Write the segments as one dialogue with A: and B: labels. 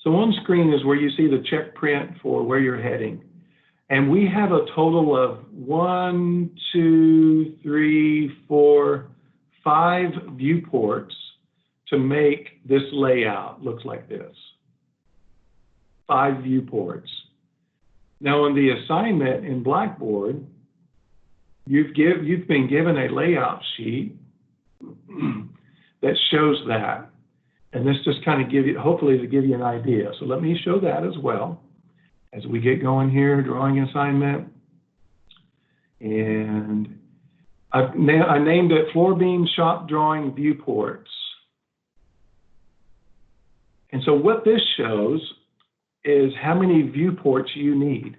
A: So on screen is where you see the check print for where you're heading. And we have a total of 1, 2, 3, 4, 5 viewports to make this layout look like this. 5 viewports. Now in the assignment in Blackboard, you've been given a layout sheet that shows that. And this just kind of hopefully to give you an idea. So let me show that as well as we get going here, drawing assignment. And I named it Floor Beam Shop Drawing Viewports. And so what this shows is how many viewports you need.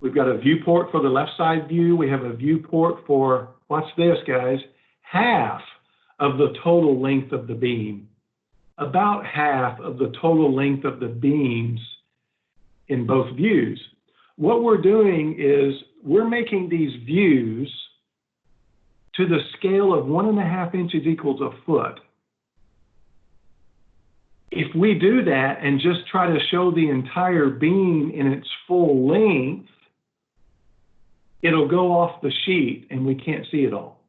A: We've got a viewport for the left side view. We have a viewport for, watch this guys, half of the total length of the beam. About half of the total length of the beams in both views. What we're doing is we're making these views to the scale of 1.5 inches equals a foot. If we do that and just try to show the entire beam in its full length, it'll go off the sheet and we can't see it all.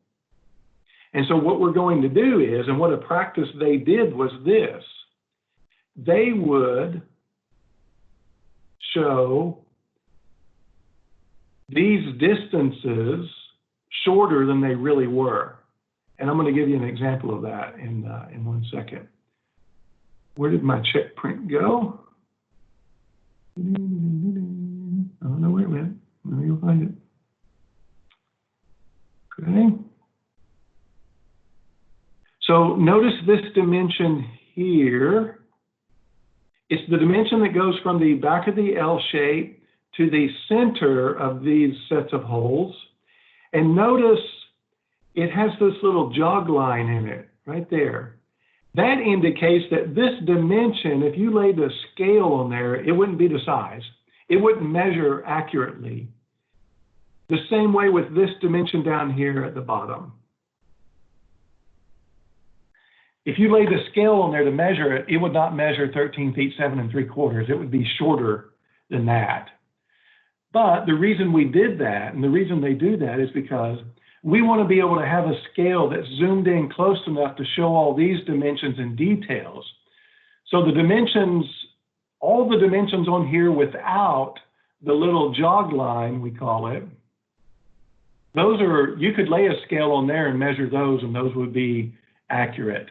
A: And so what we're going to do is, and what a practice they did was this, they would show these distances shorter than they really were. And I'm going to give you an example of that in 1 second. Where did my check print go? I don't know where it went. Maybe you'll find it. Okay. So notice this dimension here. It's the dimension that goes from the back of the L shape to the center of these sets of holes. And notice it has this little jog line in it right there. That indicates that this dimension, if you laid a scale on there, it wouldn't be the size. It wouldn't measure accurately. The same way with this dimension down here at the bottom. If you laid a scale on there to measure it, it would not measure 13 feet 7 3/4. It would be shorter than that. But the reason we did that, and the reason they do that, is because we want to be able to have a scale that's zoomed in close enough to show all these dimensions and details. So the dimensions, all the dimensions on here without the little jog line, we call it, those are, you could lay a scale on there and measure those, and those would be accurate.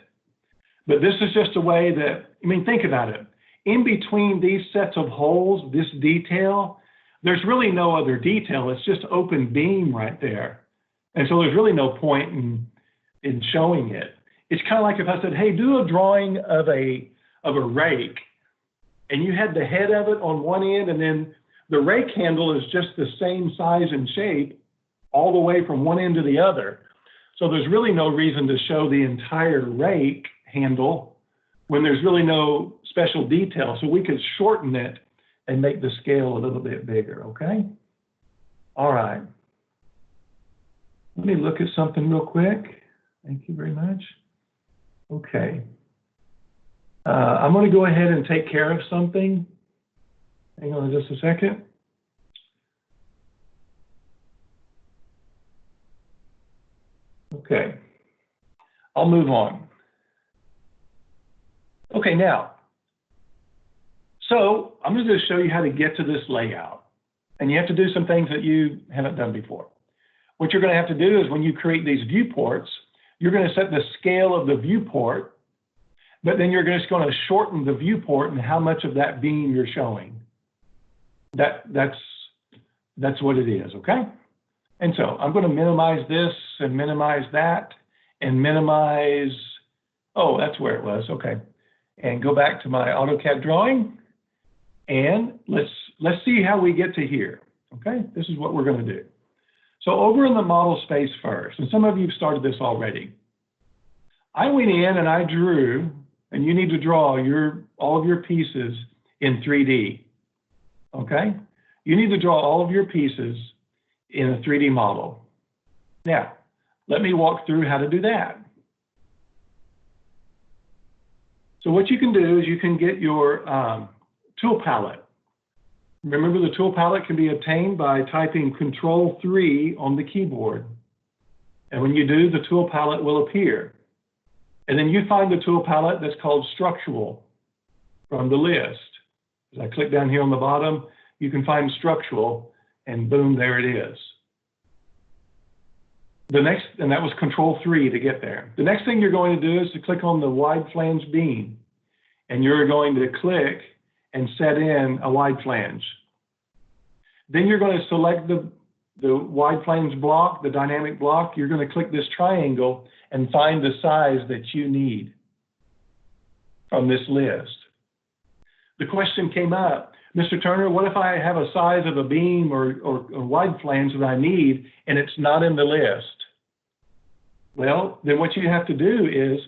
A: But this is just a way that, I mean, think about it. In between these sets of holes, this detail, there's really no other detail. It's just open beam right there. And so there's really no point in showing it. It's kind of like if I said, hey, do a drawing of a rake, and you had the head of it on one end, and then the rake handle is just the same size and shape all the way from one end to the other. So there's really no reason to show the entire rake handle when there's really no special detail. So we could shorten it and make the scale a little bit bigger, okay? All right. Let me look at something real quick. Thank you very much. Okay. I'm going to go ahead and take care of something. Hang on just a second. Okay. I'll move on. Okay, now, so I'm going to show you how to get to this layout. And you have to do some things that you haven't done before. What you're going to have to do is when you create these viewports, you're going to set the scale of the viewport, but then you're just going to shorten the viewport and how much of that beam you're showing. That's what it is, okay? And so I'm going to minimize this and minimize that and minimize, oh, that's where it was, okay. And go back to my AutoCAD drawing, and let's see how we get to here, okay? This is what we're going to do. So over in the model space first, and some of you have started this already, I went in and I drew, and you need to draw all of your pieces in 3D, okay? You need to draw all of your pieces in a 3D model. Now, let me walk through how to do that. So what you can do is you can get your tool palette. Remember, the tool palette can be obtained by typing Control-3 on the keyboard. And when you do, the tool palette will appear. And then you find the tool palette that's called Structural from the list. As I click down here on the bottom, you can find Structural, and boom, there it is. And that was Control-3 to get there. The next thing you're going to do is to click on the wide flange beam, and you're going to click and set in a wide flange. Then you're going to select the wide flange block, the dynamic block. You're going to click this triangle and find the size that you need from this list. The question came up, Mr. Turner, what if I have a size of a beam or a wide flange that I need and it's not in the list? Well, then what you have to do is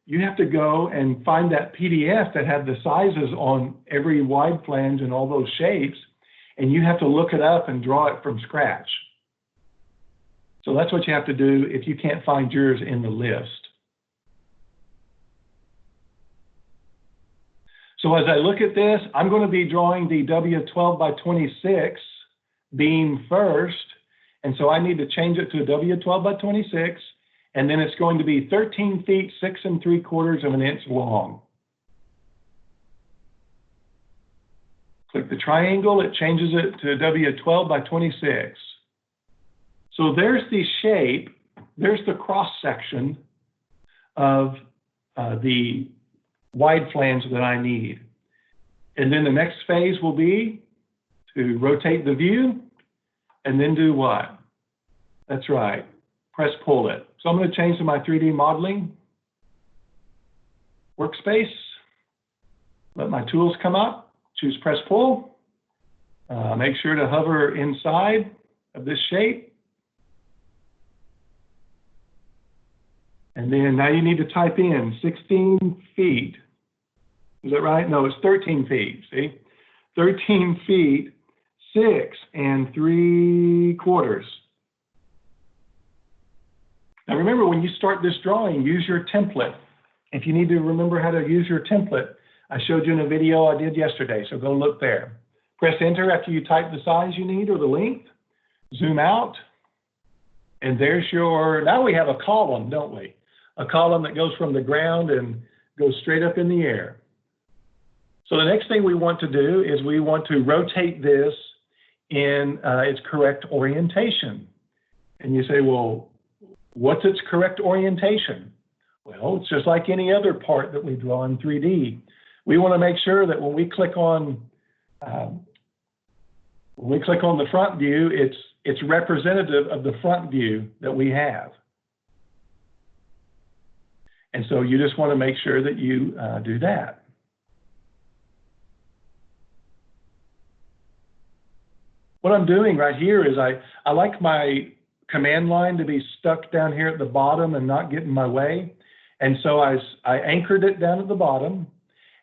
A: you have to go and find that PDF that had the sizes on every wide flange and all those shapes, and you have to look it up and draw it from scratch. So that's what you have to do if you can't find yours in the list. So as I look at this, I'm going to be drawing the W12 by 26 beam first, and so I need to change it to a W12 by 26. And then it's going to be 13 feet, 6 3/4 of an inch long. Click the triangle, it changes it to W12 by 26. So there's the shape, there's the cross section of the wide flange that I need. And then the next phase will be to rotate the view and then do what? That's right, press pull it. So I'm going to change to my 3D modeling workspace. Let my tools come up, choose press pull. Make sure to hover inside of this shape. And then now you need to type in 16 feet. Is that right? No, it's 13 feet, see? 13 feet, 6 3/4. Now remember, when you start this drawing, use your template. If you need to remember how to use your template, I showed you in a video I did yesterday, so go look there. Press enter after you type the size you need or the length. Zoom out, and there's your, now we have a column, don't we? A column that goes from the ground and goes straight up in the air. So the next thing we want to do is we want to rotate this in its correct orientation. And you say, well, what's its correct orientation? Well, it's just like any other part that we draw in 3D. We want to make sure that when we click on the front view, it's representative of the front view that we have. And so you just want to make sure that you do that. What I'm doing right here is I like my command line to be stuck down here at the bottom and not get in my way. And so I anchored it down at the bottom,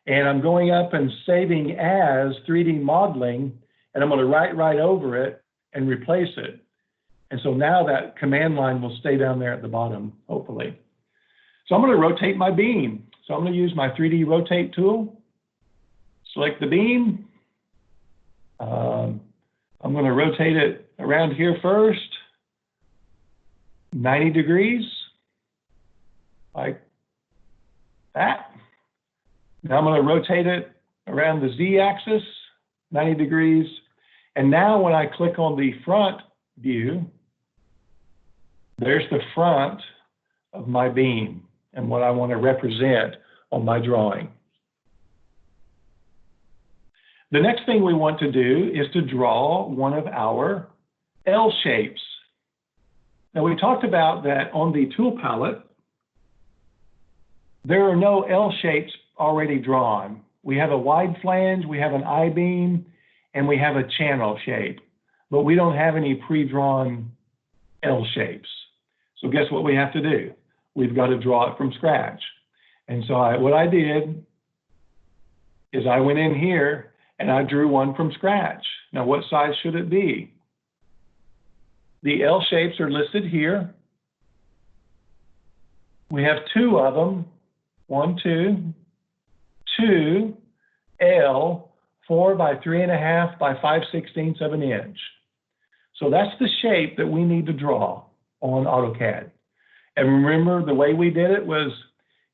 A: and I'm going up and saving as 3D modeling, and I'm going to write right over it and replace it. And so now that command line will stay down there at the bottom, hopefully. So I'm going to rotate my beam. So I'm going to use my 3D rotate tool, select the beam. I'm going to rotate it around here first, 90 degrees, like that. Now I'm going to rotate it around the Z-axis, 90 degrees. And now when I click on the front view, there's the front of my beam and what I want to represent on my drawing. The next thing we want to do is to draw one of our L shapes. Now we talked about that on the tool palette, there are no L shapes already drawn. We have a wide flange, we have an I-beam, and we have a channel shape, but we don't have any pre-drawn L shapes. So guess what we have to do? We've got to draw it from scratch. And so what I did is I went in here and I drew one from scratch. Now what size should it be? The L shapes are listed here. We have two of them, 1, 2. 2L 4 by 3.5 by 5/16 of an inch. So that's the shape that we need to draw on AutoCAD. And remember, the way we did it was,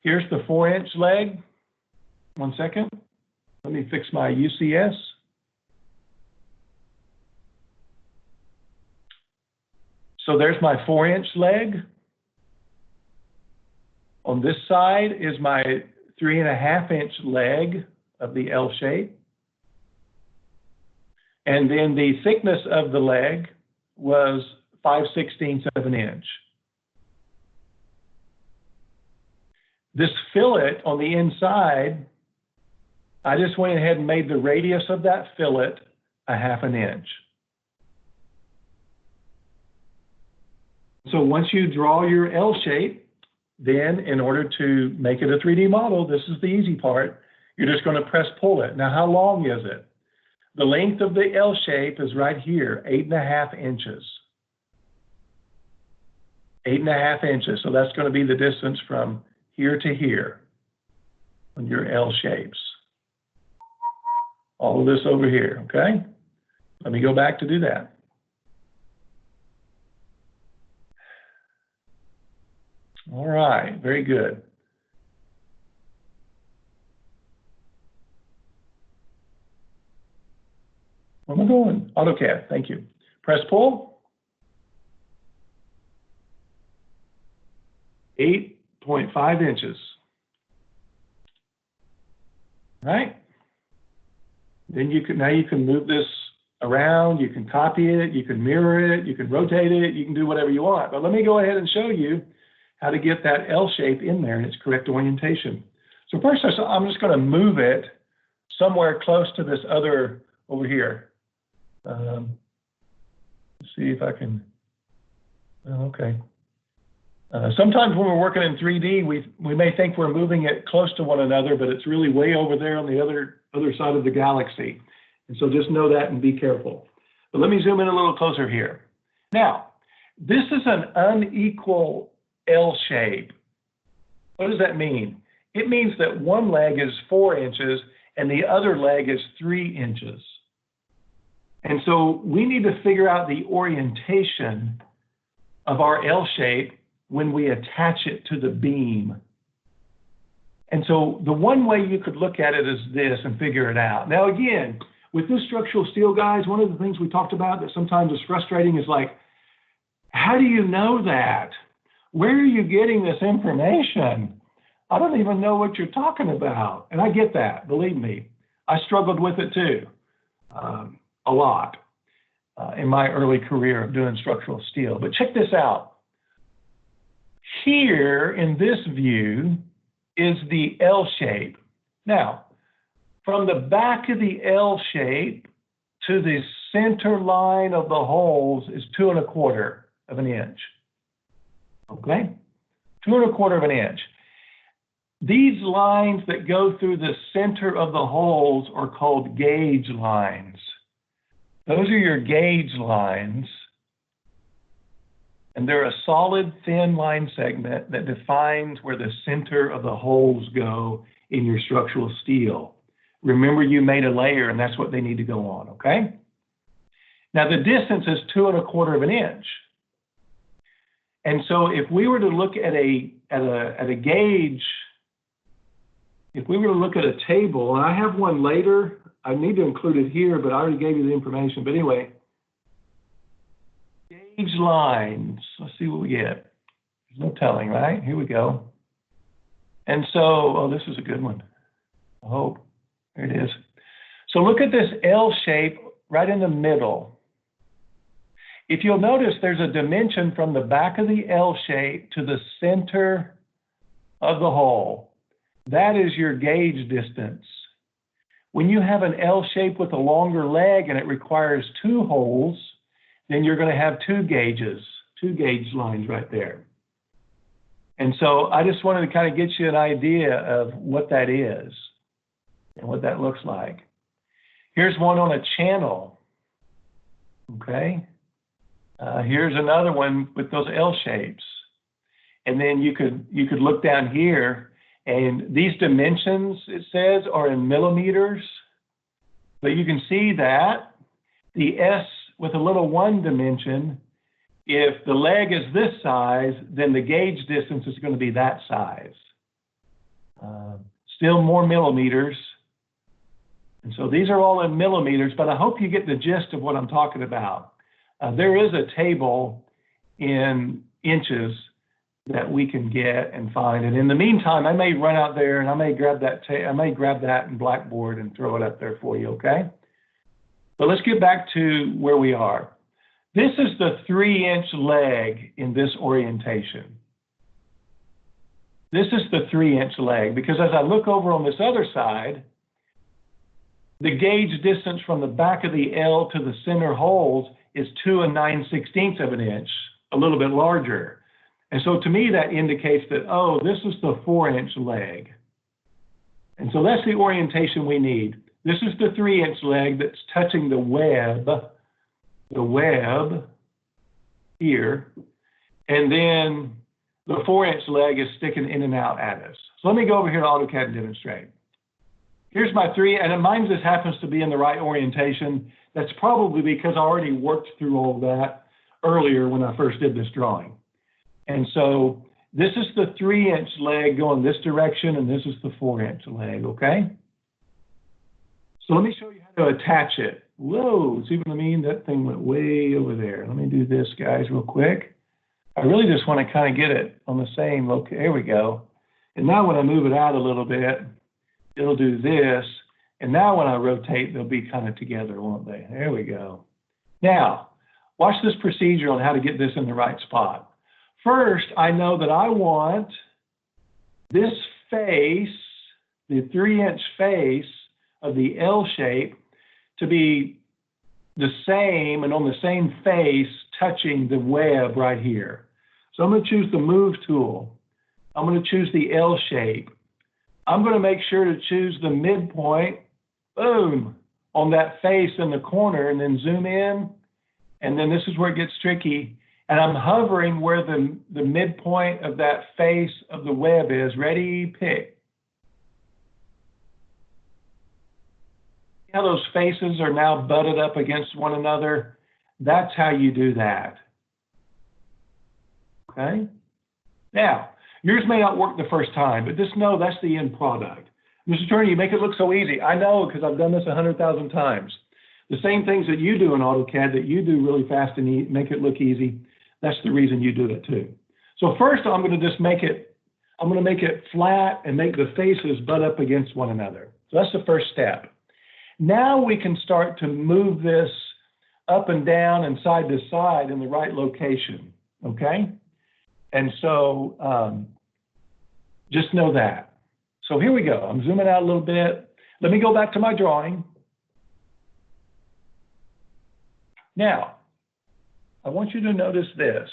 A: here's the 4-inch leg. 1 second. Let me fix my UCS. So there's my 4-inch leg. On this side is my 3.5-inch leg of the L shape. And then the thickness of the leg was 5/16 of an inch. This fillet on the inside, I just went ahead and made the radius of that fillet 1/2 inch. So once you draw your L shape, then in order to make it a 3D model, this is the easy part, you're just going to press pull it. Now, how long is it? The length of the L shape is right here, 8.5 inches. 8.5 inches. So that's going to be the distance from here to here on your L shapes. All of this over here, okay? Let me go back to do that. All right, very good. Where am I going? AutoCAD, thank you. Press pull. 8.5 inches. All right. Then now you can move this around, you can copy it, you can mirror it, you can rotate it, you can do whatever you want. But let me go ahead and show you how to get that L shape in there in its correct orientation. So first, I'm just going to move it somewhere close to this other over here. Let's see if I can, okay. Sometimes when we're working in 3D, we may think we're moving it close to one another, but it's really way over there on the other side of the galaxy. And so just know that and be careful. But let me zoom in a little closer here. Now, this is an unequal L shape. What does that mean? It means that one leg is 4 inches and the other leg is 3 inches. And so we need to figure out the orientation of our L shape when we attach it to the beam. And so the one way you could look at it is this and figure it out. Now again, with this structural steel, guys, one of the things we talked about that sometimes is frustrating is like, how do you know that? Where are you getting this information? I don't even know what you're talking about. And I get that, believe me. I struggled with it too, a lot in my early career of doing structural steel. But check this out. Here in this view is the L shape. Now, from the back of the L shape to the center line of the holes is 2.25 of an inch. Okay, 2.25 of an inch. These lines that go through the center of the holes are called gauge lines. Those are your gauge lines. And they're a solid, thin line segment that defines where the center of the holes go in your structural steel. Remember, you made a layer, and that's what they need to go on, okay? Now, the distance is 2.25 of an inch. And so if we were to look at a gauge, if we were to look at a table, and I have one later, I need to include it here, but I already gave you the information. But anyway, gauge lines, let's see what we get. There's no telling, right? Here we go. And so, oh, this is a good one. I hope. There it is. So look at this L shape right in the middle. If you'll notice, there's a dimension from the back of the L shape to the center of the hole. That is your gauge distance. When you have an L shape with a longer leg and it requires 2 holes, then you're going to have 2 gauges, 2 gauge lines right there. And so I just wanted to kind of get you an idea of what that is and what that looks like. Here's one on a channel, okay? Here's another one with those L shapes. And then you could look down here And these dimensions, it says, are in millimeters. But you can see that the S with a little 1 dimension, if the leg is this size, then the gauge distance is going to be that size. Still more millimeters. And so these are all in millimeters, but I hope you get the gist of what I'm talking about. There is a table in inches that we can get and find. And in the meantime, I may run out there and I may grab that in Blackboard and throw it up there for you, okay? But let's get back to where we are. This is the 3-inch leg in this orientation. This is the 3-inch leg, because as I look over on this other side, the gauge distance from the back of the L to the center holes is 2 9/16 of an inch, a little bit larger. And so to me, that indicates that, oh, this is the 4-inch leg. And so that's the orientation we need. This is the 3-inch leg that's touching the web here. And then the 4-inch leg is sticking in and out at us. So let me go over here to AutoCAD and demonstrate. Here's my 3, and mine just happens to be in the right orientation. That's probably because I already worked through all that earlier when I first did this drawing. And so this is the 3-inch leg going this direction, and this is the 4-inch leg, okay? So let me show you how to attach it. Whoa, see what I mean? That thing went way over there. Let me do this, guys, real quick. I really just want to kind of get it on the same location. There we go. And now when I move it out a little bit, it'll do this. And now when I rotate, they'll be kind of together, won't they? There we go. Now, watch this procedure on how to get this in the right spot. First, I know that I want this face, the 3-inch face of the L shape, to be the same and on the same face touching the web right here. So I'm going to choose the Move tool. I'm going to choose the L shape. I'm going to make sure to choose the midpoint, boom, on that face in the corner, and then zoom in. And then this is where it gets tricky. And I'm hovering where the midpoint of that face of the web is. Ready, pick. See how those faces are now butted up against one another? That's how you do that. Okay? Now, yours may not work the first time, but just know that's the end product. Mr. Turner, you make it look so easy. I know, because I've done this 100,000 times. The same things that you do in AutoCAD that you do really fast and make it look easy, that's the reason you do it too. So first, I'm going to just make it flat and make the faces butt up against one another. So that's the first step. Now we can start to move this up and down and side to side in the right location, okay? And so just know that. So here we go. I'm zooming out a little bit. Let me go back to my drawing. Now, I want you to notice this.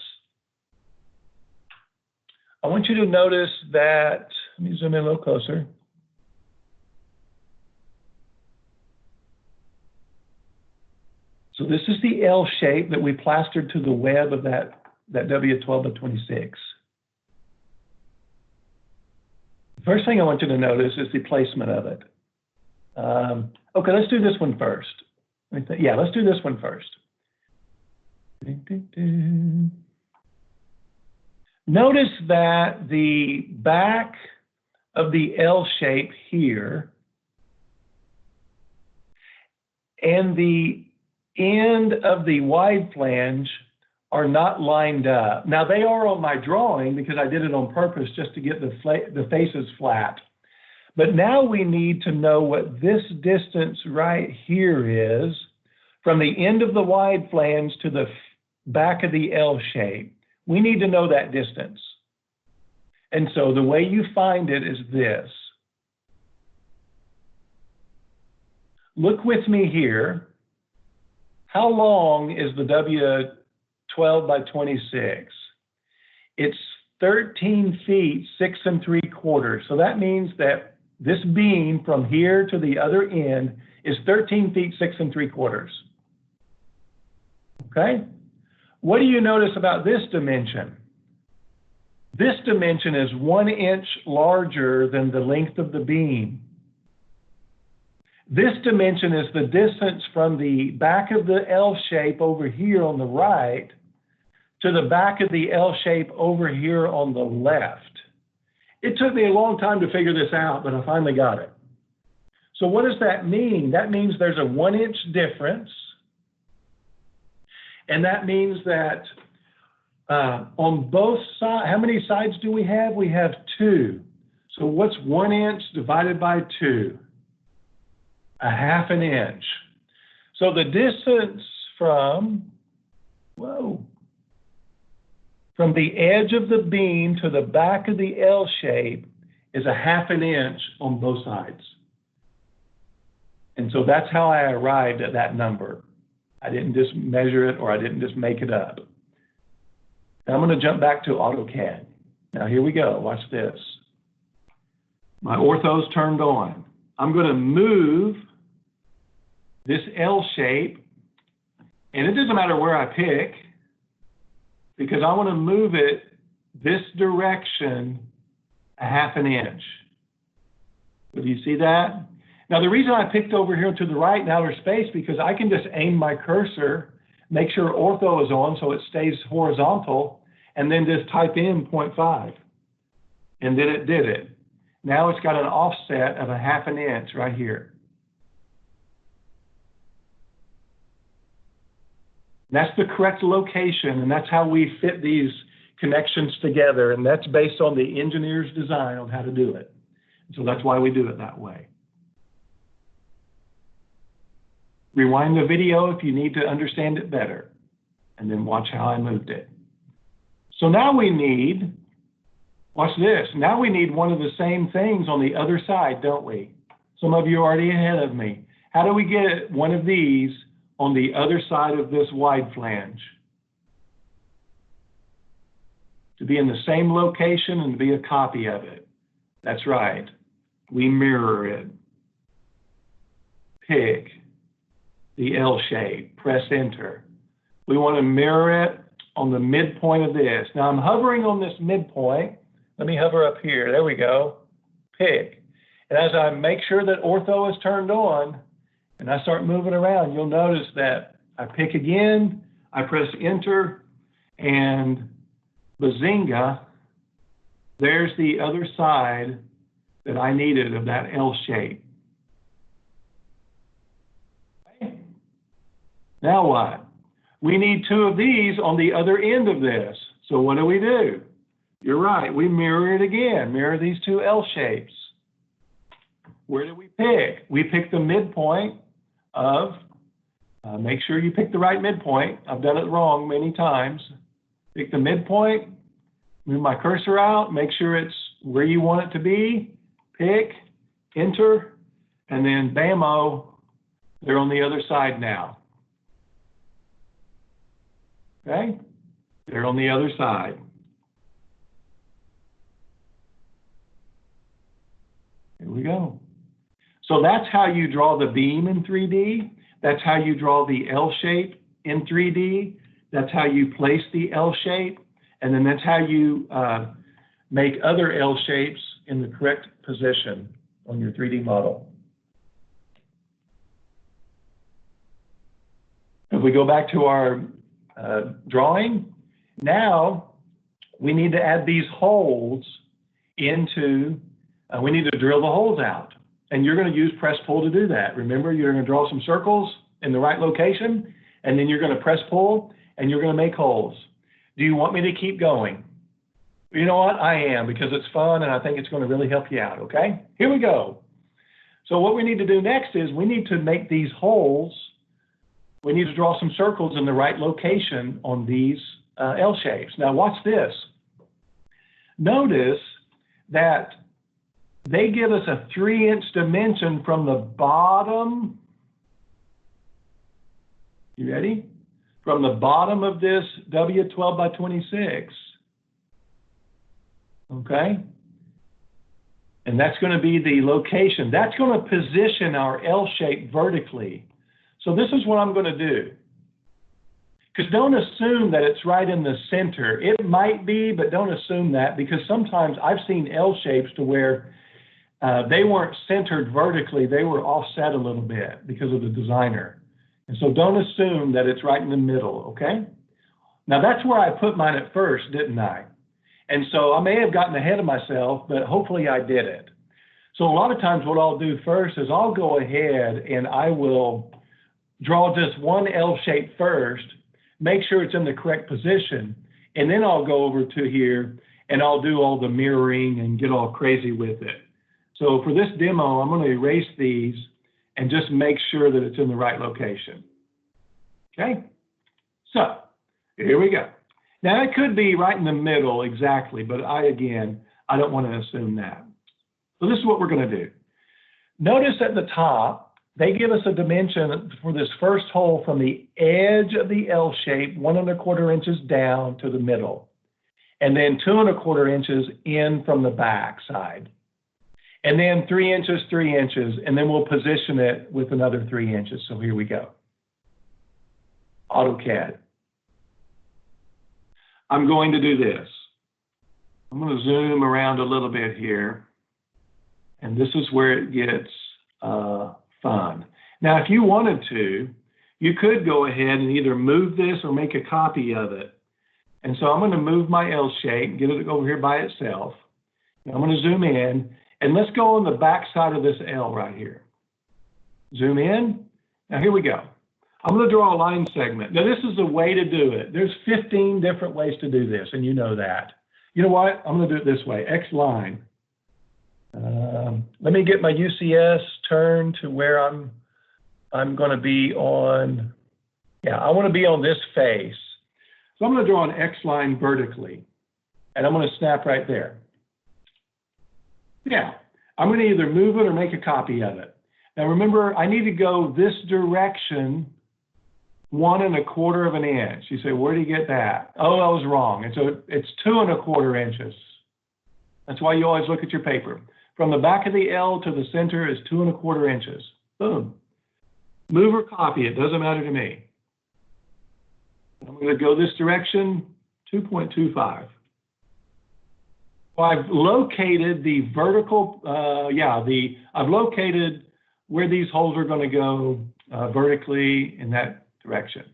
A: I want you to notice that, let me zoom in a little closer. So this is the L shape that we plastered to the web of that W12 by 26. The first thing I want you to notice is the placement of it. Okay, let's do this one first. Yeah, let's do this one first. Notice that the back of the L shape here and the end of the wide flange are not lined up. Now they are on my drawing because I did it on purpose just to get the faces flat. But now we need to know what this distance right here is from the end of the wide flange to the back of the L shape. We need to know that distance. And so the way you find it is this. Look with me here. How long is the W12 by 26? It's 13 feet, 6 3/4. So that means that this beam from here to the other end is 13 feet, 6 3/4. Okay? What do you notice about this dimension? This dimension is 1 inch larger than the length of the beam. This dimension is the distance from the back of the L shape over here on the right to the back of the L shape over here on the left. It took me a long time to figure this out, but I finally got it. So what does that mean? That means there's a 1 inch difference. And that means that on both sides, how many sides do we have? We have 2. So what's 1 inch divided by 2? 1/2 an inch. So the distance from the edge of the beam to the back of the L shape is 1/2 an inch on both sides. And so that's how I arrived at that number. I didn't just measure it, or I didn't just make it up. Now I'm going to jump back to AutoCAD. Now here we go. Watch this. My ortho's turned on. I'm going to move this L shape, and it doesn't matter where I pick, because I want to move it this direction 1/2 an inch. Do you see that? Now the reason I picked over here to the right in outer space, because I can just aim my cursor, make sure ortho is on so it stays horizontal, and then just type in 0.5. And then it did it. Now it's got an offset of 1/2 an inch right here. That's the correct location, and that's how we fit these connections together, and that's based on the engineer's design on how to do it. So that's why we do it that way. Rewind the video if you need to understand it better, and then watch how I moved it. So now we need, watch this, now we need one of the same things on the other side, don't we? Some of you are already ahead of me. How do we get one of these on the other side of this wide flange? To be in the same location and to be a copy of it. That's right. We mirror it. Pick the L shape, press enter. We want to mirror it on the midpoint of this. Now I'm hovering on this midpoint. Let me hover up here. There we go. Pick. And as I make sure that ortho is turned on, and I start moving around, you'll notice that I pick again, I press enter, and bazinga, there's the other side that I needed of that L shape. Okay. Now what? We need 2 of these on the other end of this. So what do? You're right, we mirror it again, mirror these 2 L shapes. Where do we pick? We pick the midpoint of, make sure you pick the right midpoint. I've done it wrong many times. Pick the midpoint, move my cursor out, make sure it's where you want it to be, pick, enter, and then bam-o, they're on the other side now. Okay? They're on the other side. Here we go. So that's how you draw the beam in 3D. That's how you draw the L shape in 3D. That's how you place the L shape. And then that's how you make other L shapes in the correct position on your 3D model. If we go back to our drawing, now we need to add these holes into, we need to drill the holes out. And you're going to use press pull to do that. Remember, you're going to draw some circles in the right location, and then you're going to press pull, and you're going to make holes. Do you want me to keep going? You know what? I am, because it's fun, and I think it's going to really help you out, okay? Here we go. So what we need to do next is we need to make these holes. We need to draw some circles in the right location on these L shapes. Now watch this. Notice that they give us a 3-inch dimension from the bottom. You ready? From the bottom of this W12 by 26. Okay? And that's going to be the location. That's going to position our L shape vertically. So this is what I'm going to do. Because don't assume that it's right in the center. It might be, but don't assume that, because sometimes I've seen L shapes to where they weren't centered vertically, they were offset a little bit because of the designer. And so don't assume that it's right in the middle, okay? Now that's where I put mine at first, didn't I? And so I may have gotten ahead of myself, but hopefully I did it. So a lot of times what I'll do first is I'll go ahead and I will draw just one L shape first, make sure it's in the correct position, and then I'll go over to here and I'll do all the mirroring and get all crazy with it. So for this demo, I'm going to erase these and just make sure that it's in the right location. Okay, so here we go. Now it could be right in the middle exactly, but I don't want to assume that. So this is what we're going to do. Notice at the top, they give us a dimension for this first hole from the edge of the L shape, 1 1/4 inches down to the middle, and then 2 1/4 inches in from the back side. And then 3 inches, 3 inches, and then we'll position it with another 3 inches. So here we go. AutoCAD. I'm going to do this. I'm going to zoom around a little bit here. And this is where it gets fun. Now, if you wanted to, you could go ahead and either move this or make a copy of it. And so I'm going to move my L shape, get it over here by itself. Now I'm going to zoom in. And let's go on the back side of this L right here. Zoom in. Now here we go. I'm going to draw a line segment. Now this is a way to do it. There's 15 different ways to do this, and you know that. You know what? I'm going to do it this way. X line. Let me get my UCS turned to where I'm going to be on. Yeah, I want to be on this face. So I'm going to draw an X line vertically, and I'm going to snap right there. Now, I'm going to either move it or make a copy of it. Now remember, I need to go this direction 1 1/4 inch. You say, where do you get that? Oh, I was wrong. And so it's 2 1/4 inches. That's why you always look at your paper. From the back of the L to the center is 2 1/4 inches. Boom. Move or copy, it doesn't matter to me. I'm going to go this direction, 2.25. Well, I've located the vertical, I've located where these holes are going to go vertically in that direction.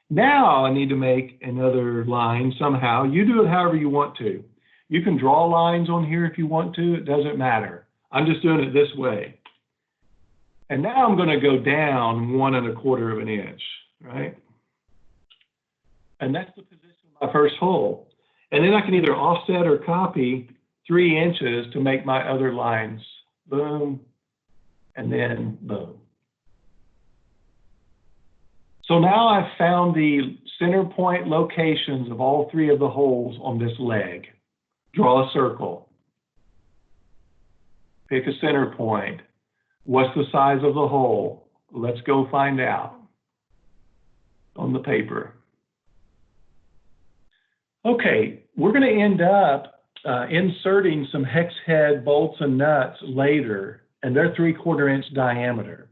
A: Now I need to make another line somehow. You do it however you want to. You can draw lines on here if you want to. It doesn't matter. I'm just doing it this way. And now I'm going to go down 1 1/4 inch, right? And that's the position of my first hole. And then I can either offset or copy 3 inches to make my other lines. Boom, and then boom. So now I've found the center point locations of all 3 of the holes on this leg. Draw a circle. Pick a center point. What's the size of the hole? Let's go find out on the paper. Okay, we're going to end up inserting some hex head bolts and nuts later, and they're 3/4 inch diameter.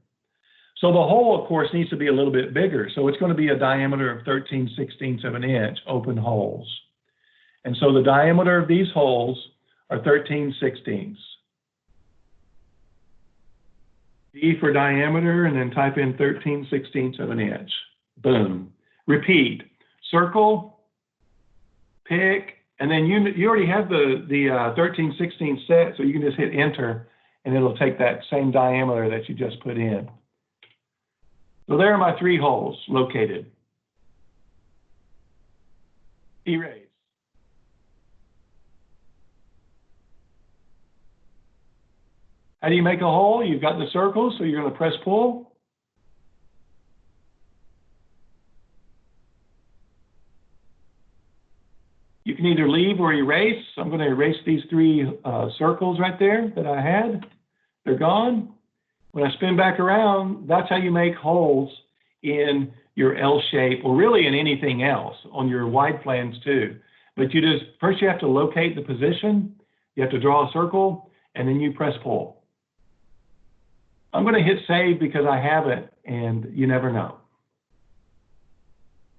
A: So the hole, of course, needs to be a little bit bigger. So it's going to be a diameter of 13/16 of an inch, open holes. And so the diameter of these holes are 13/16. D for diameter, and then type in 13/16 of an inch. Boom. Repeat. Circle, pick, and then you already have the 13/16 set, so you can just hit enter, and it'll take that same diameter that you just put in. So there are my 3 holes located. Erase. How do you make a hole? You've got the circle, so you're going to press pull. You can either leave or erase. I'm going to erase these 3 circles right there that I had. They're gone. When I spin back around, that's how you make holes in your L shape, or really in anything else, on your wide plans too. But first you have to locate the position, you have to draw a circle, and then you press pull. I'm going to hit save because I have it, and you never know.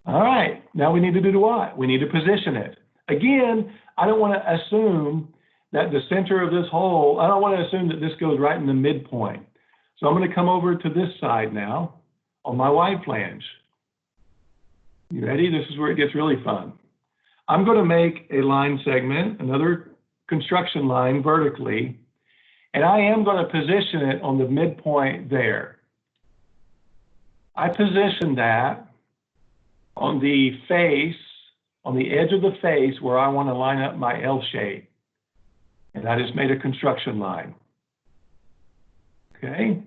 A: All right, now we need to do what? We need to position it. Again, I don't want to assume that the center of this hole, I don't want to assume that this goes right in the midpoint. So I'm going to come over to this side now on my wide flange. You ready? This is where it gets really fun. I'm going to make a line segment, another construction line vertically, and I am going to position it on the midpoint there. I position that on the face, on the edge of the face where I want to line up my L shape. And I just made a construction line. Okay,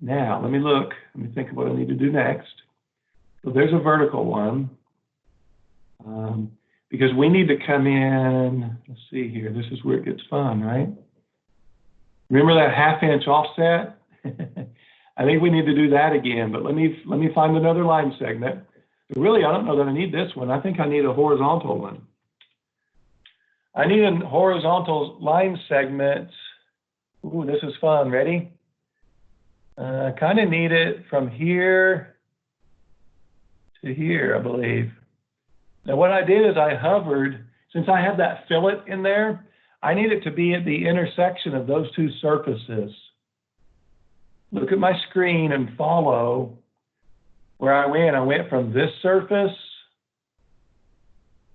A: now let me look, let me think of what I need to do next. So there's a vertical one. Because we need to come in, let's see here, this is where it gets fun, right? Remember that 1/2 inch offset? I think we need to do that again, but let me find another line segment. But really, I don't know that I need this one. I think I need a horizontal one. I need a horizontal line segment. Ooh, this is fun. Ready? I kind of need it from here to here, I believe. Now, what I did is I hovered, since I have that fillet in there, I need it to be at the intersection of those two surfaces. Look at my screen and follow where I went. I went from this surface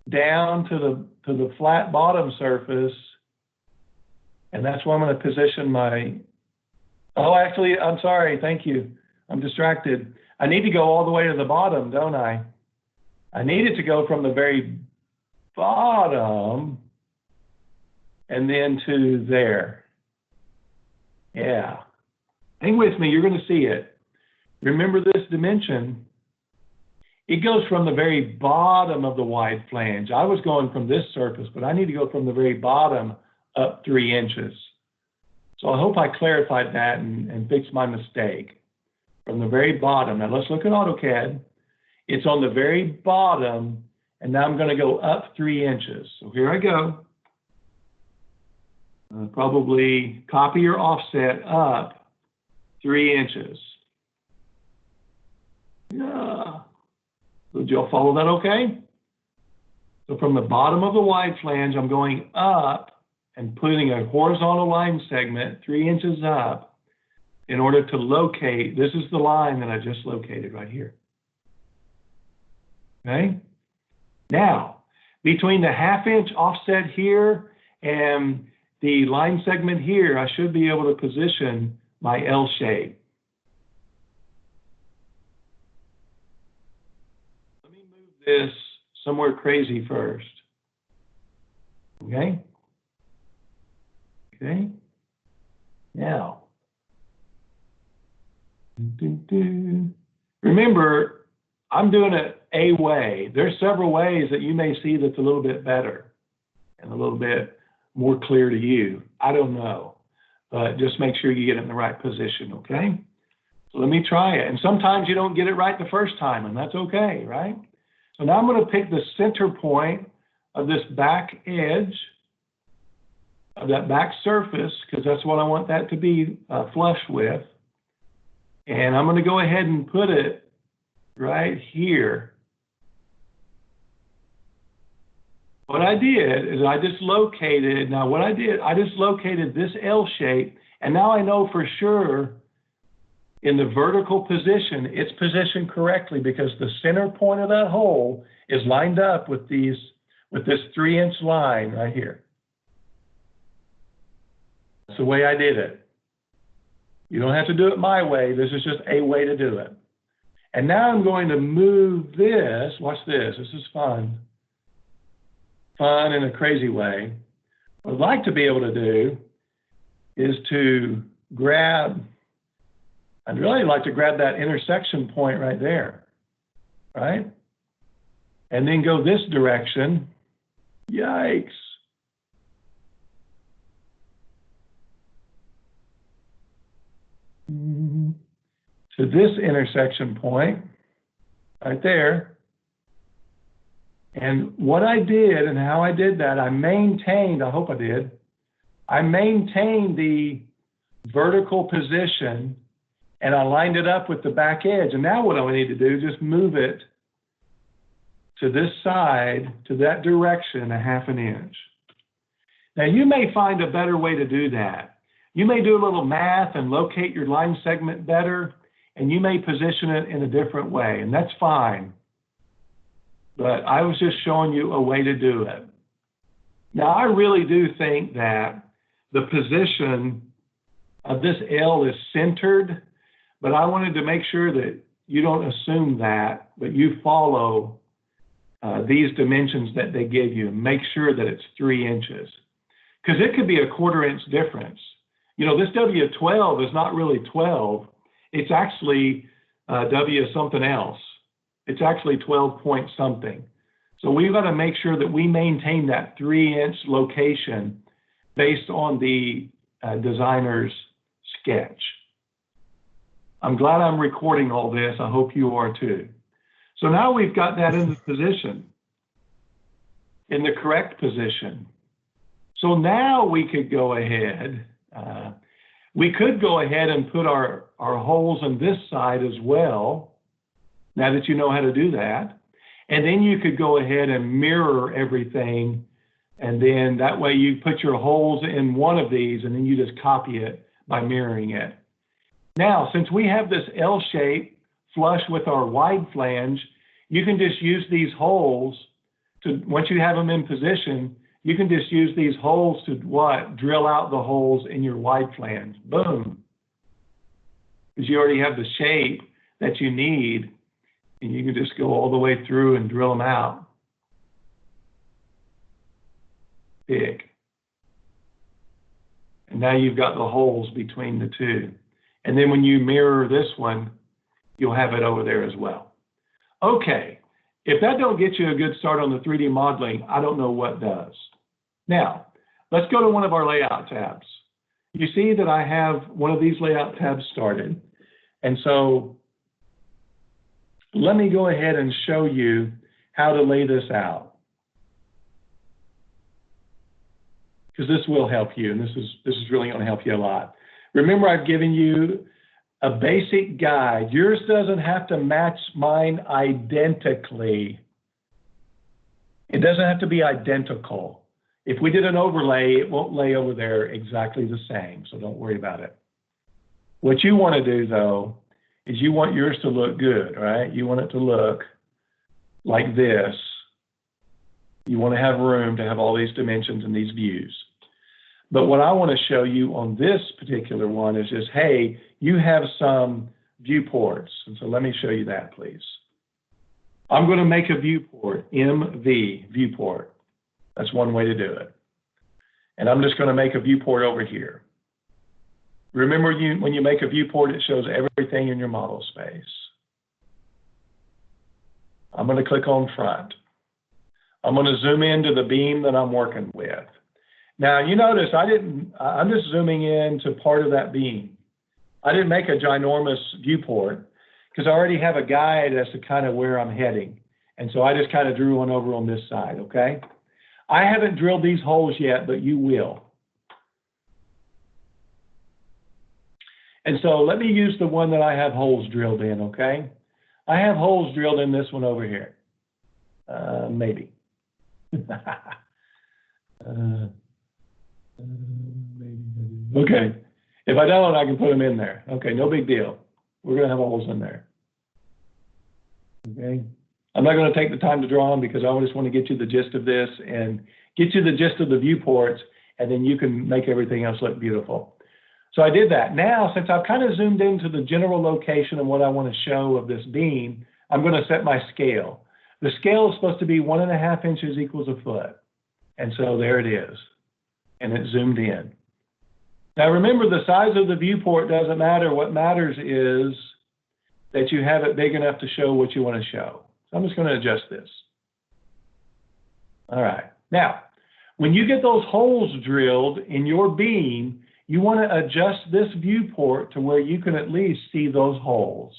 A: down to the flat bottom surface, and that's where I'm going to position my, oh, actually, I'm sorry, thank you. I'm distracted. I need to go all the way to the bottom, don't I? I need it to go from the very bottom and then to there. Yeah. Hang with me, you're going to see it. Remember this dimension. It goes from the very bottom of the wide flange. I was going from this surface, but I need to go from the very bottom up 3 inches. So I hope I clarified that and fixed my mistake. From the very bottom. Now let's look at AutoCAD. It's on the very bottom, and now I'm going to go up 3 inches. So here I go. Probably copy or offset up 3 inches. Yeah. Did y'all follow that okay? So from the bottom of the wide flange, I'm going up and putting a horizontal line segment 3 inches up in order to locate, this is the line that I just located right here. Okay? Now, between the 1/2 inch offset here and the line segment here, I should be able to position my L shape. Let me move this somewhere crazy first. Okay? Okay? Now, remember, I'm doing it a way. There's several ways that you may see that's a little bit better and a little bit more clear to you. I don't know, but just make sure you get it in the right position, okay? So let me try it. And sometimes you don't get it right the first time, and that's okay, right? So now I'm going to pick the center point of this back edge, of that back surface, because that's what I want that to be flush with. And I'm going to go ahead and put it right here. What I did is I just located, now what I did, I just located this L shape, and now I know for sure in the vertical position, it's positioned correctly because the center point of that hole is lined up with this 3 inch line right here. That's the way I did it. You don't have to do it my way. This is just a way to do it. And now I'm going to move this. Watch this. This is fun. Fun in a crazy way. What I'd like to be able to do is to grab, I'd really like to grab that intersection point right there, right? And then go this direction. Yikes. To this intersection point right there. And what I did and how I did that, I maintained, I hope I did, I maintained the vertical position and I lined it up with the back edge. And now what I need to do is just move it to this side, to that direction, 1/2 inch. Now you may find a better way to do that. You may do a little math and locate your line segment better, and you may position it in a different way, and that's fine. But I was just showing you a way to do it. Now I really do think that the position of this L is centered, but I wanted to make sure that you don't assume that, but you follow these dimensions that they give you and make sure that it's 3 inches. Because it could be a 1/4 inch difference. You know, this W12 is not really 12. It's actually W something else. It's actually 12 point something. So we've got to make sure that we maintain that 3 inch location based on the designer's sketch. I'm glad I'm recording all this. I hope you are too. So now we've got that in the position, in the correct position. So now we could go ahead. We could go ahead and put our holes on this side as well, now that you know how to do that. And then you could go ahead and mirror everything. And then that way you put your holes in one of these and then you just copy it by mirroring it. Now, since we have this L shape flush with our wide flange, you can just use these holes to, once you have them in position, you can just use these holes to what? Drill out the holes in your wide flange. Boom. Because you already have the shape that you need, and you can just go all the way through and drill them out. Big. And now you've got the holes between the two. And then when you mirror this one, you'll have it over there as well. Okay, if that don't get you a good start on the 3D modeling, I don't know what does. Now, let's go to one of our layout tabs. You see that I have one of these layout tabs started. And so let me go ahead and show you how to lay this out, because this will help you, and this is really going to help you a lot. Remember, I've given you a basic guide. Yours doesn't have to match mine identically. It doesn't have to be identical. If we did an overlay, it won't lay over there exactly the same, so don't worry about it. What you want to do, though, is you want yours to look good, right? You want it to look like this. You want to have room to have all these dimensions and these views. But what I want to show you on this particular one is just, hey, you have some viewports. And so let me show you that, please. I'm going to make a viewport, MV, viewport. That's one way to do it. And I'm just going to make a viewport over here. Remember, when you make a viewport, it shows everything in your model space. I'm going to click on front. I'm going to zoom into the beam that I'm working with. Now, you notice I'm just zooming in to part of that beam. I didn't make a ginormous viewport because I already have a guide as to kind of where I'm heading. And so I just kind of drew one over on this side, okay? I haven't drilled these holes yet, but you will. And so let me use the one that I have holes drilled in, okay? I have holes drilled in this one over here. Maybe. Okay, if I don't, I can put them in there. Okay, no big deal. We're going to have holes in there. Okay, I'm not going to take the time to draw them because I just want to get you the gist of this and get you the gist of the viewports, and then you can make everything else look beautiful. So I did that. Now, since I've kind of zoomed into the general location of what I want to show of this beam, I'm going to set my scale. The scale is supposed to be 1.5 inches equals a foot. And so there it is. And it's zoomed in. Now remember, the size of the viewport doesn't matter. What matters is that you have it big enough to show what you want to show. So I'm just going to adjust this. All right. Now, when you get those holes drilled in your beam, you want to adjust this viewport to where you can at least see those holes.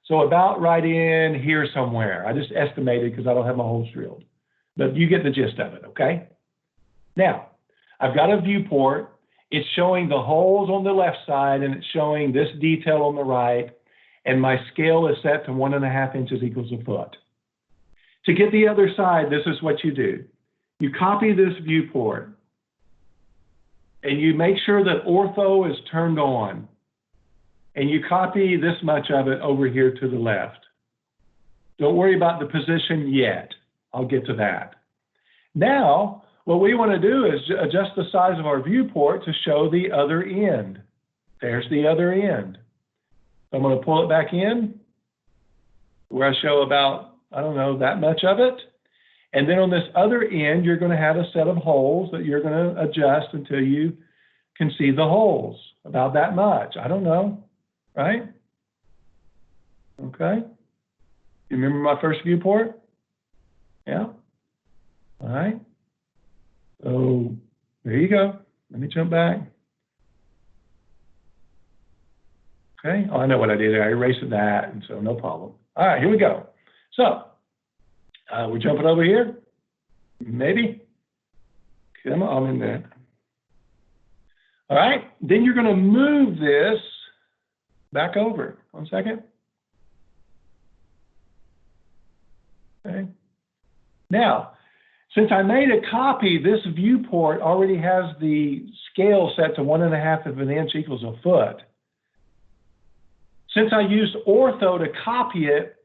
A: So about right in here somewhere. I just estimated because I don't have my holes drilled. But you get the gist of it, okay? Now, I've got a viewport. It's showing the holes on the left side, and it's showing this detail on the right, and my scale is set to 1.5 inches equals a foot. To get the other side, this is what you do. You copy this viewport, and you make sure that ortho is turned on, and you copy this much of it over here to the left. Don't worry about the position yet. I'll get to that. Now, what we want to do is adjust the size of our viewport to show the other end. There's the other end. I'm going to pull it back in where I show about, I don't know, that much of it. And then on this other end, you're going to have a set of holes that you're going to adjust until you can see the holes, about that much. I don't know, right? Okay. You remember my first viewport? Yeah. All right. So there you go. Let me jump back. Okay. Oh, I know what I did. I erased that, and so no problem. All right, here we go. So we're jumping over here. Maybe. Come on, I'm in there. All right. Then you're going to move this back over. 1 second. Okay. Now, since I made a copy, this viewport already has the scale set to 1.5 of an inch equals a foot. Since I used ortho to copy it,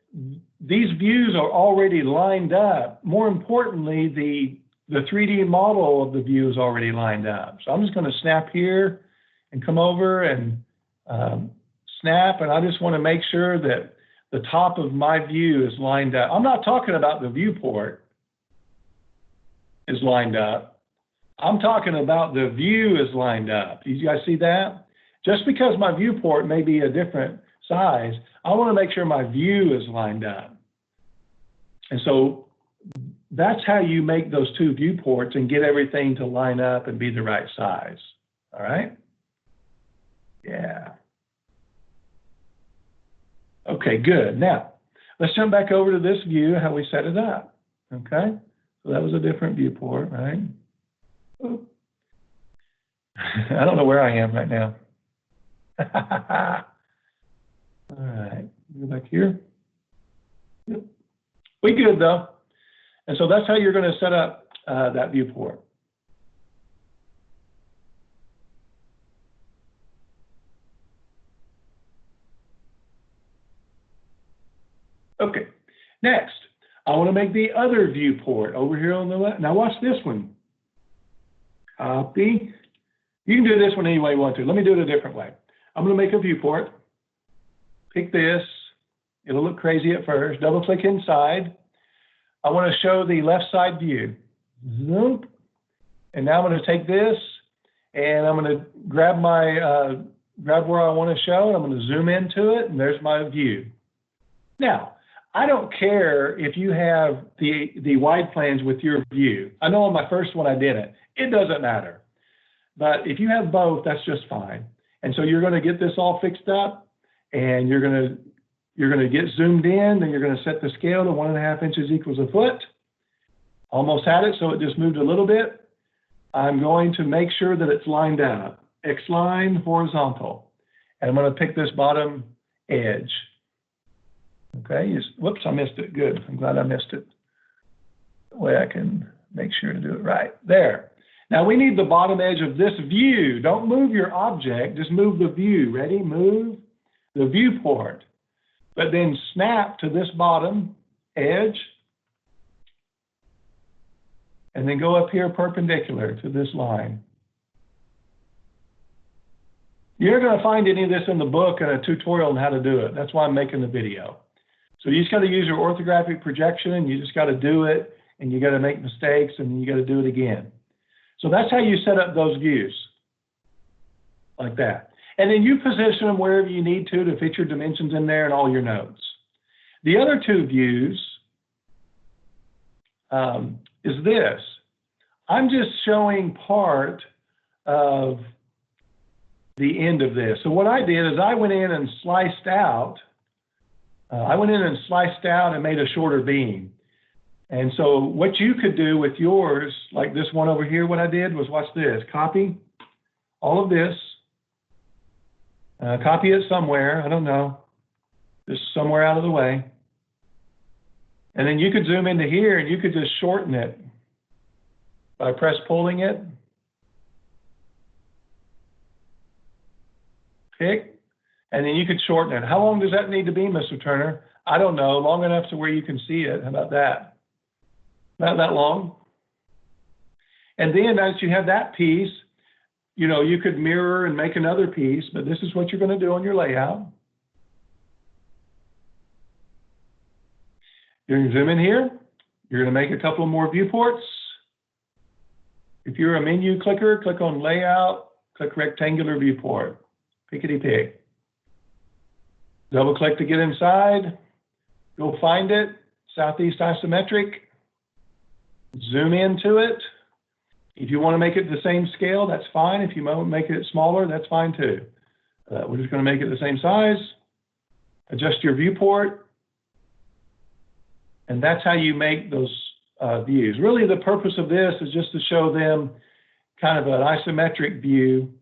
A: these views are already lined up. More importantly, the 3D model of the view is already lined up. So I'm just going to snap here and come over and snap, and I just want to make sure that the top of my view is lined up. I'm not talking about the viewport is lined up. I'm talking about the view is lined up. You guys see that? Just because my viewport may be a different size, I want to make sure my view is lined up. And so that's how you make those two viewports and get everything to line up and be the right size. All right? Yeah. Okay, good. Now, let's jump back over to this view, how we set it up. Okay? So that was a different viewport, right? Oop. I don't know where I am right now. All right, go back here. Yep. We good though. And so that's how you're going to set up that viewport. Okay, next, I want to make the other viewport over here on the left. Now watch this one. Copy. You can do this one any way you want to. Let me do it a different way. I'm going to make a viewport. Pick this. It'll look crazy at first. Double click inside. I want to show the left side view. Zoom. And now I'm going to take this and I'm going to grab where I want to show, and I'm going to zoom into it, and there's my view. Now, I don't care if you have the wide plans with your view. I know on my first one I didn't. It doesn't matter. But if you have both, that's just fine. And so you're going to get this all fixed up, and you're going to get zoomed in, and you're going to set the scale to 1.5 inches equals a foot. Almost had it, so it just moved a little bit. I'm going to make sure that it's lined up. X line, horizontal. And I'm going to pick this bottom edge. Okay, whoops, I missed it. Good, I'm glad I missed it. That way I can make sure to do it right. There. Now we need the bottom edge of this view. Don't move your object, just move the view. Ready? Move the viewport. But then snap to this bottom edge. And then go up here perpendicular to this line. You're not going to find any of this in the book and a tutorial on how to do it. That's why I'm making the video. So you just got to use your orthographic projection, and you just got to do it, and you got to make mistakes, and you got to do it again. So that's how you set up those views, like that. And then you position them wherever you need to fit your dimensions in there and all your notes. The other two views is this. I'm just showing part of the end of this. So what I did is I went in and sliced out. And made a shorter beam. And so what you could do with yours, like this one over here, what I did was, watch this, copy all of this, copy it somewhere, I don't know, just somewhere out of the way. And then you could zoom into here and you could just shorten it by press pulling it. Pick, and then you could shorten it. How long does that need to be, Mr. Turner? I don't know, long enough to where you can see it. How about that? Not that long. And then as you have that piece, you know, you could mirror and make another piece, but this is what you're going to do on your layout. You're going to zoom in here. You're going to make a couple more viewports. If you're a menu clicker, click on Layout, click Rectangular Viewport. Pickety pick. Double click to get inside. Go find it. Southeast isometric. Zoom into it. If you want to make it the same scale, that's fine. If you want to make it smaller, that's fine too. We're just going to make it the same size. Adjust your viewport. And that's how you make those views. Really, the purpose of this is just to show them kind of an isometric view,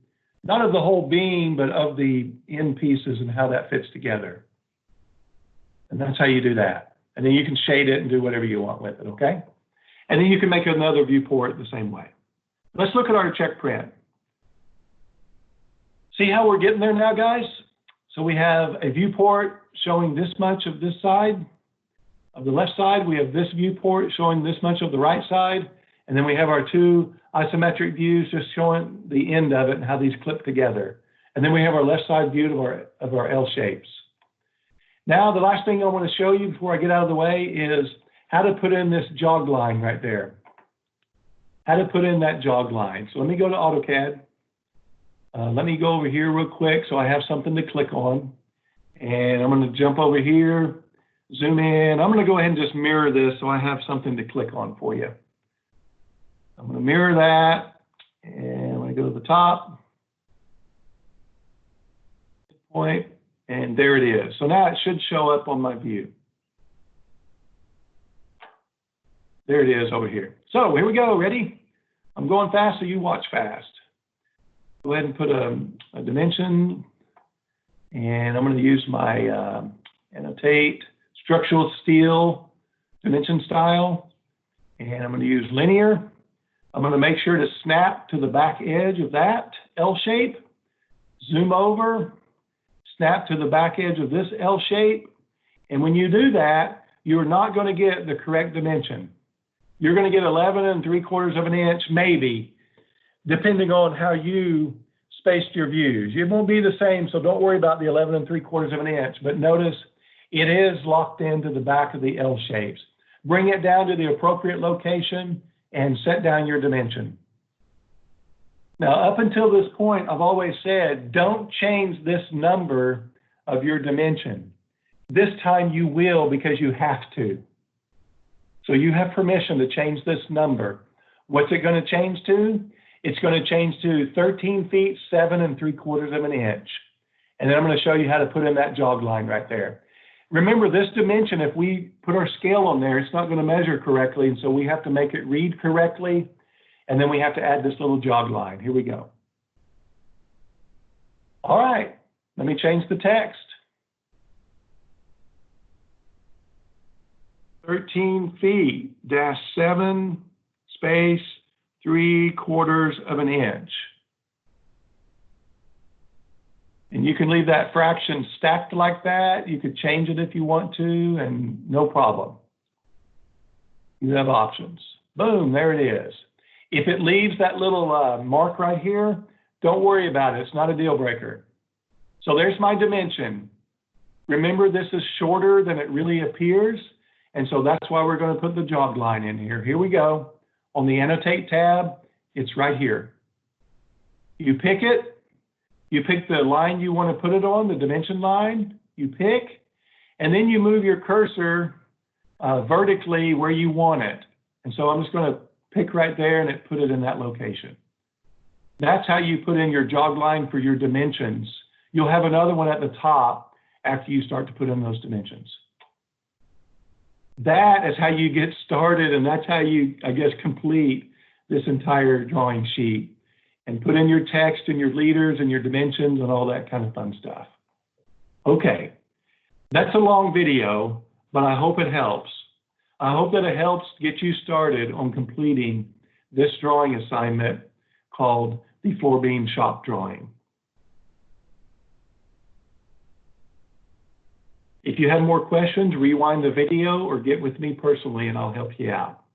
A: not of the whole beam, but of the end pieces and how that fits together. And that's how you do that. And then you can shade it and do whatever you want with it, okay? And then you can make another viewport the same way. Let's look at our check print. See how we're getting there now, guys? So we have a viewport showing this much of this side. Of the left side, we have this viewport showing this much of the right side. And then we have our two isometric views just showing the end of it and how these clip together. And then we have our left side view of our L shapes. Now, the last thing I want to show you before I get out of the way is how to put in this jog line right there. How to put in that jog line. So let me go to AutoCAD. Let me go over here real quick so I have something to click on. And I'm going to jump over here, zoom in. I'm going to go ahead and just mirror this so I have something to click on for you. I'm going to mirror that, and I'm going to go to the top point, and there it is. So now it should show up on my view. There it is over here. So here we go, ready? I'm going fast, so you watch fast. Go ahead and put a dimension, and I'm going to use my annotate structural steel dimension style, and I'm going to use linear. I'm going to make sure to snap to the back edge of that L shape, zoom over, snap to the back edge of this L shape. And when you do that, you're not going to get the correct dimension. You're going to get 11 3/4 of an inch, maybe, depending on how you spaced your views. It won't be the same, so don't worry about the 11 3/4 of an inch. But notice it is locked into the back of the L shapes. Bring it down to the appropriate location and set down your dimension. Now, up until this point, I've always said, don't change this number of your dimension. This time you will because you have to. So you have permission to change this number. What's it going to change to? It's going to change to 13 feet, 7 3/4 of an inch. And then I'm going to show you how to put in that jog line right there. Remember, this dimension, if we put our scale on there, it's not going to measure correctly, and so we have to make it read correctly, and then we have to add this little jog line. Here we go. All right, let me change the text. 13 feet dash 7 space 3/4 of an inch. And you can leave that fraction stacked like that. You could change it if you want to, and no problem. You have options. Boom, there it is. If it leaves that little mark right here, don't worry about it. It's not a deal breaker. So there's my dimension. Remember, this is shorter than it really appears, and so that's why we're going to put the jog line in here. Here we go. On the Annotate tab, it's right here. You pick it. You pick the line you want to put it on, the dimension line, you pick, and then you move your cursor vertically where you want it. And so I'm just going to pick right there and put it in that location. That's how you put in your jog line for your dimensions. You'll have another one at the top after you start to put in those dimensions. That is how you get started, and that's how you, I guess, complete this entire drawing sheet. And put in your text and your leaders and your dimensions and all that kind of fun stuff. Okay, that's a long video, but I hope it helps. I hope that it helps get you started on completing this drawing assignment called the floor beam shop drawing. If you have more questions, rewind the video or get with me personally and I'll help you out.